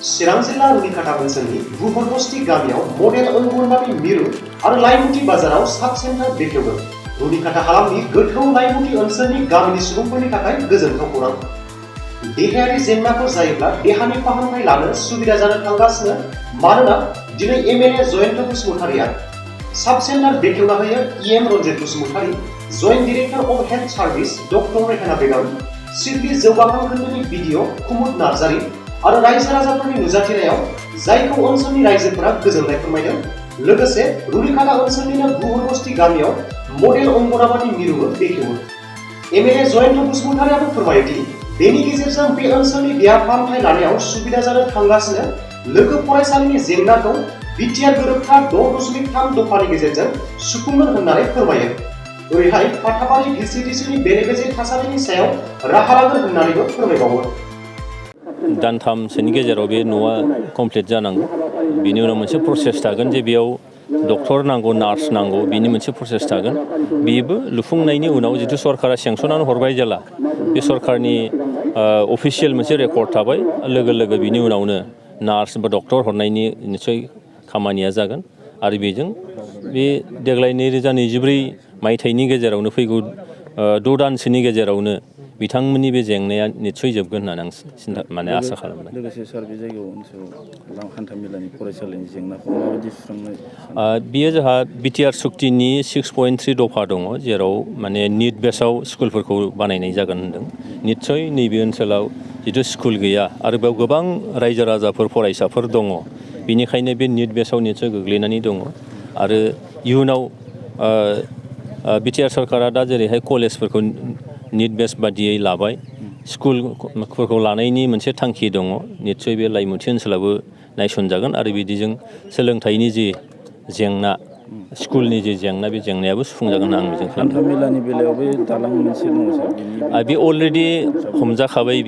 चिरां जिल्ला रुनिकाटा ओनसोलनि बुहरबस्ती गामियाव मडेल अंगनबादि मिरु आरो लाइमुथि बाजाराव साब सेन्टार बेखेवदों। रुनिकाटा हालामनि गोथौ लाइमुथि ओनसोलनि गामिनि सुबुंफोरनि थाखाय गोजोनथाव खौरां। देहायारि जेंनाफोर जायोब्ला देहानि फाहामथाय लानो सुबिदा जानो थांगासिनो, मानोना दिनै एमएलए जयन्त बसुमतारिया साब सेन्टार बेखेवना होयो। I am Ranjit Basumatary, joint director of health service doctor Rehana Begum, सिडबी जौगाखां खोन्दोनि बिडिअ कुमुद नार्जारि आरो रायजो राजाफोरनि नुजाथिनायाव जायखौ ओनसोलनि रायजोफोरा गोजोननाय फोरमायदों। लोगोसे रुनिकाटा ओनसोलनिनो बुहरबस्ती गामियाव मडेल अंगनबादि मिरुबो बेखेवो। एमएलए जयन्त बसुमतारियाबो फोरमायोदि बेनि गेजेरजों बे ओनसोलनि देहा फाहामथाय लानायाव सुबिदा जानो थांगासिनो। लोगो फरायसालिनि जेंनाखौ बिटिआर गोरोबथा 6.3 दफानि गेजेरजों सुफुंगोन होननानै फोरमायो। ओरैहाय फाथाबारि भिसिडिसिनि बेले-बेजे थासारिनि सायाव राहा लागोन होननानैबो फोरमायबावो। दानथामसोनि गेजेराव बे न'आ कमप्लिट जानांगौ। बिनि उनाव मोनसे प्रसेस थागोन जे बेयाव डक्टर नांगौ, नार्स नांगौ, बिनि मोनसे प्रसेस थागोन। बेबो लुफुंनायनि उनाव जिथु सरकारा सेंसनानै हरबाय जेला, बे सरकारनि अफिसियेल मोनसे रेकर्ड थाबाय। लोगो बिनि उनावनो नार्स बा डक्टर हरनायनि निस्सय खामानिया जागोन। आरो बेजों बे देग्लाय 2024 मायथाइनि गेजेरावनो फैगौ 6 दानसोनि गेजेरावनो बिथांमोननि बे जेंनाया निस्सय जोबगोन होननानै आं आसा खालामदों। लोगोसे सार बे जायगायाव ओनसोलाव हान्थामेलानि फरायसालिनि जेंनाखौ माबायदि सुस्रांनो? बियो जोंहा बिटिआर सुक्तिनि 6.3 दफा दङ, जेराव माने निट बेसाव स्कुलफोरखौ बानायनाय जागोन होनदों। निस्सय नैबे ओनसोलाव जिथु स्कुल गैया आरो बेयाव गोबां रायजो राजाफोर फरायसाफोर दङ, बेनिखायनो बे निट बेसाव निस्सय गोग्लैनानै दङ। आरो इयुनाव बिटिआर सरकारा दा जेरैहाय कलेजफोरखौ निट बेस बादियै लाबाय, स्कुलफोरखौ लानायनि मोनसे थांखि दङ। निस्सय बे लाइमुथि ओनसोलावबो नायसनजागोन आरो बिदिजों सोलोंथाइनि जि जेंना, स्कुलनि जि जेंना, बे जेंनायाबो सुफुंजागोन आं मिजिं खालामो। हान्थामेलानि बेलायावबो दालां मोनसे दङ सार, बे अलरेडि हमजाखाबाय।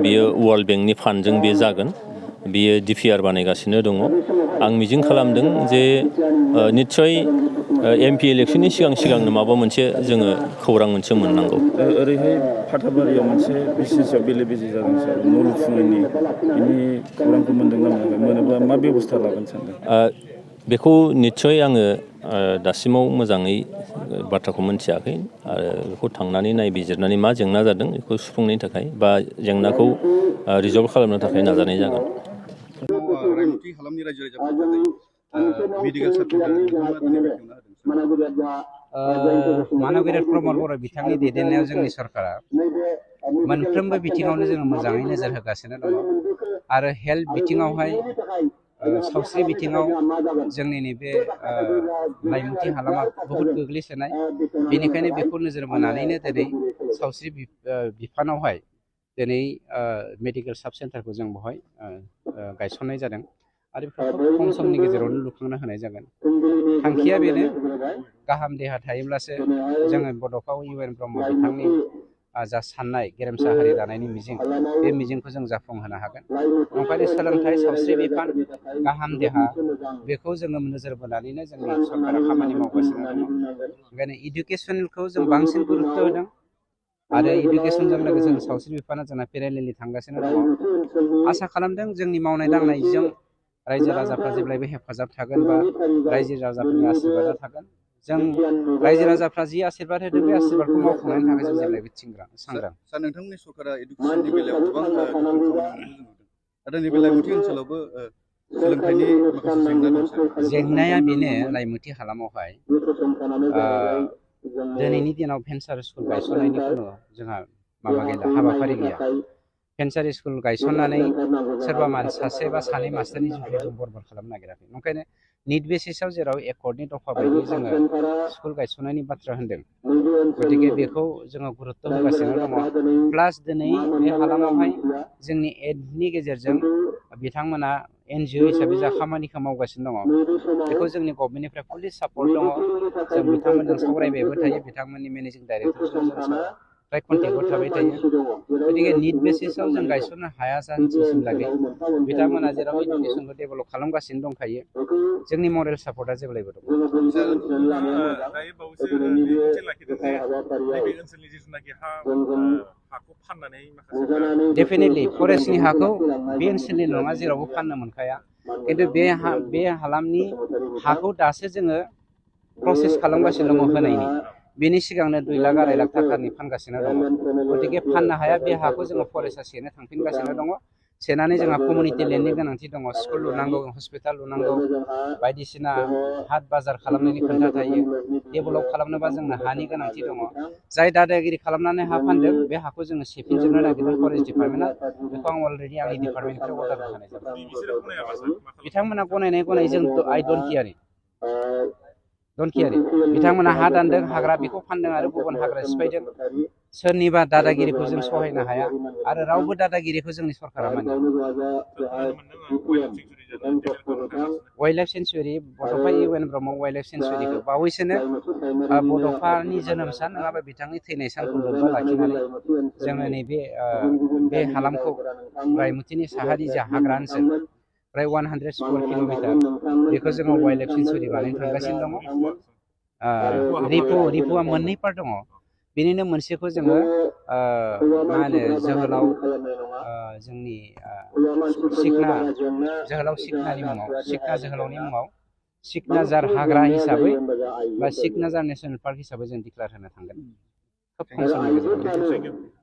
बियो वार्ल्ड बेंकनि फान्डजों बे जागोन। बियो डिपिआर बानायगासिनो दङ। आं मिजिं खालामदों जे निस्सय एमपि इलेक्सननि सिगांनो माबा मोनसे जोङो खौरां मोनसे मोननांगौ। ओरैहाय फाथाबारियाव मोनसे बिजनेसआव बेले-बेजे जादों सार, न' लुफुंनायनि, बिनि खौरांखौ मोनदों ना मोनाखै? मोनोबा मा बेबस्था लागोन सानदों? बेखौ निस्सय आङो दासिमाव मोजाङै बाथ्राखौ मोनथियाखै आरो बेखौ थांनानै नायबिजिरनानै मा जेंना जादों बेखौ सुफुंनायनि थाखाय बा जेंनाखौ रिजल्भ खालामनो थाखाय नाजानाय जागोन। रायम'थि हालामनि रायजो राजाफोरनि मेडिकेल सार्टिफिकेट मानगेरिया प्रमद बर' बिथांनि दैदेननायाव जोंनि सरकारा मोनफ्रोमबो बिथिङावनो जोङो मोजाङै नोजोर होगासिनो दङ। आरो हेल्थ बिथिङावहाय, सावस्रि बिथिङाव जोंनि नैबे लाइमुथि हालामा बहुद गोग्लैसोनाय। बेनिखायनो बेखौ नोजोर बोनानैनो दिनै सावस्रि बिफानावहाय दिनै मेडिकेल साब सेन्टारखौ जों बेवहाय गायसननाय जादों आरो बेफोरखौ खम समनि गेजेरावनो लुफुंना होनाय जागोन। थांखिया बेनो, गाहाम देहा थायोब्लासो जोङो बड'फा इउएन ब्रह्म बिथांनि जा साननाय गेरेमसा हारि दानायनि मिजिं, बे मिजिंखौ जों जाफुंहोनो हागोन। ओंखायनो सोलोंथाइ, सावस्रि बिफान, गाहाम देहा, बेखौ जोङो नोजोर बोनानैनो जोंनि सरकारा खामानि मावगासिनो दङ। ओंखायनो इडुकेसनखौ जों बांसिन गुरुत्त' होदों आरो इडुकेसनजों लोगोसे सावस्रि बिफाना जोंना पेरेलेलि थांगासिनो दङ। आसा खालामदों जोंनि मावनाय दांनायजों रायजो राजाफ्रा जेब्लायबो हेफाजाब थागोन बा रायजो राजाफोरनि आशीर्बादा थागोन। जों रायजो राजाफ्रा जि आशीर्बाद होदों, बे आशीर्बादखौ मावफुंनायनि थाखाय जों जेब्लायबो सांग्रां। सार, नोंथांमोननि सरकारा इडुकेसननि बेलायाव गोबां गोख्रों खामानि मावनायखौ जों नुदों। आरो नैबे लाइमुथि ओनसोलावबो सोलोंथाइनि माखासे जेंना दं सार। जेंनाया बेनो, लाइमुथि हालामावहाय दिनैनि दिनाव भेन्सार स्कुल गायसननायनि खुनु जोंहा माबा गैला, हाबाफारि गैया। भेन्सार स्कुल गायसननानै सोरबा सासे बा सानै मास्टारनि जिउखौ जों बरबाद खालामनो नागिराखै। ओंखायनो निट बेसिसाव जेराव एकर्डनि दफा बायदि जोङो स्कुल गायसननायनि बाथ्रा होन्दों, गतिके बेखौ जोङो गुरुत्त' होगासिनो दङ। प्लास दिनै बे हालामावहाय जोंनि एडनि गेजेरजों बिथांमोना NGO हिसाबै जा खामानिखौ मावगासिनो दङ, बेखौ जोंनि गभर्नमेन्टनिफ्राय फुलि सापर्ट दङ। जों बिथांमोनजों सावरायबायबो थायो, बिथांमोननि मेनेजिं डाइरेक्टरजों जों फ्राय कन्टेक्टआव थाबाय थायो। गतिके निट बेसिसाव जों गायसननो हाया जानसिमलागै बिथांमोना जेराव इडुकेसनखौ डेभेलप खालामगासिनो दंखायो, जोंनि मरेल सापर्टआ जेब्लायबो दं। दायो बावैसो बिबुंथि लाखिदों जे नैबे ओनसोलनि जिथुनाखि हा हाखौ फाननानै माखासे डेफिनेटलि फरेस्टनि हाखौ बे ओनसोलनि नङा जेरावबो फाननो मोनखाया खिन्थु बे हालामनि हाखौ दासो जोङो प्रसेस खालामगासिनो दङ होनायनि बेनि सिगांनो 2 लाख 2.5 लाख थाखानि फानगासिनो दङ गतिके फाननो हाया बे हाखौ जोङो फरेस्टआ सेनो थांफिनगासिनो दङ सेनानै जोंहा कमिउनिटि लेन्डनि गोनांथि दङ स्कुल लुनांगौ हस्पिटाल लुनांगौ बायदिसिना हाट बाजार खालामनायनि खोथा थायो डेभेलप खालामनोबा जोंनो हानि गोनांथि दङ जाय दादागिरि खालामनानै हा फानदों बे हाखौ जोङो सेफिनजोबनो नागिरदों फरेस्ट डिपार्टमेन्टआ बेखौ आं अलरेडि आंनि डिपार्टमेन्टनिफ्राय अर्डार होखानाय जाबाय बिसोरो गनायाबा सार मा खालामो? बिथांमोना गनाय जों आइ डन्ट केयार बिथांमोना हा दानदों हाग्रा बेखौ फानदों आरो गुबुन हाग्रा सिफायदों सोरनिबा दादागिरिखौ जों सहायनो हाया आरो रावबो दादागिरिखौ जोंनि सरकारा मानिया वाइल्ड लाइफ सेन्सुरि बड'फा UN ब्रह्म वाइल्ड लाइफ सेन्सुरिखौ बावैसोनो बड'फानि जोनोम सान नङाबा बिथांनि थैनाय सानखौ लोब्बा लाखिनानै जोङो नैबे बे हालामखौ रायमुतिनि साहारि जा हाग्रा ओनसोल प्राय 100 स्कुवार किल'मिटार बेखौ जोङो वाइल्ड लाइफ सेन्सुरि बानायनो थांगासिनो दङ रिपुआ 2 पार्ट दङ बेनिनो मोनसेखौ जोङो मा होनो जोहोलाव जोंनि जोहोलाव सिखनानि मुङाव सिखना जोहोलावनि मुङाव सिखनाजार हाग्रा हिसाबै बा सिखनाजार नेसनेल पार्क हिसाबै जों डिक्लेयार होनो थांगोन खोब खम समनि गेजेराव